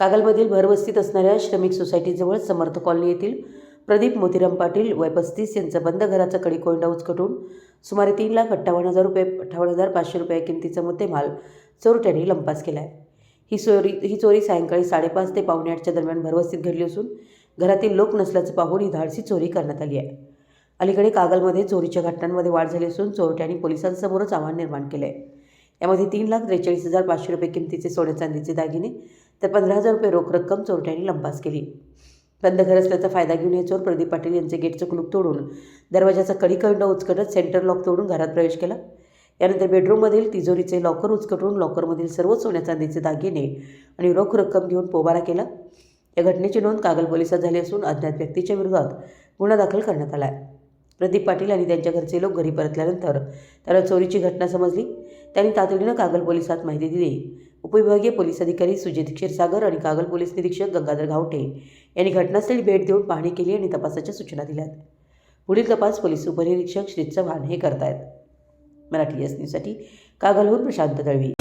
कागलमधील भरवस्तीत असणाऱ्या श्रमिक सोसायटीजवळ समर्थ कॉलनी येथील प्रदीप मोतीराम पाटील वय 35 यांचं बंद घराचा कडी-कोंडा उचकटून सुमारे 3,58,000 रुपये 58,500 रुपये किमतीचा मुद्देमाल चोरट्यांनी लंपास केला आहे। ही चोरी सायंकाळी 5:30 ते 7:45च्या दरम्यान भरवस्तीत घडली असून घरातील लोक नसल्याचं पाहून ही धाडसी चोरी करण्यात आली आहे। अलीकडे कागलमध्ये चोरीच्या घटनांमध्ये वाढ झाली असून चोरट्यांनी पोलिसांसमोरच आव्हान निर्माण केले आहे। यामध्ये 3,43,500 रुपये किमतीचे सोने चांदीचे दागिने तर 15,000 रुपये रोख रक्कम चोरट्यांनी लंपास केली। बंद घर असल्याचा फायदा घेऊन हे चोर प्रदीप पाटील यांचे गेटचं कुलूप तोडून दरवाजाचा कडी-कोंडा उचकटत सेंटर लॉक तोडून घरात प्रवेश केला। यानंतर बेडरूममधील तिजोरीचे लॉकर उचकटून लॉकरमधील सर्व सोन्या चांदीचे दागिने आणि रोख रक्कम घेऊन पोबारा केला। या घटनेची नोंद कागल पोलिसात झाली असून अज्ञात व्यक्तीच्या विरोधात गुन्हा दाखल करण्यात आला आहे। प्रदीप पाटील आणि त्यांच्या घरचे लोक घरी परतल्यानंतर त्याला चोरीची घटना समजली। त्यांनी तातडीनं कागल पोलिसात माहिती दिली। उपविभागीय पोलीस अधिकारी सुजित क्षीरसागर आणि कागल पोलीस निरीक्षक गंगाधर घावटे यांनी घटनास्थळी भेट देऊन पाहणी केली आणि तपासाच्या सूचना दिल्यात। पुढील तपास पोलीस उपनिरीक्षक श्री चव्हाण हे करतायत। मराठी न्यूजसाठी कागलहून प्रशांत दळवी।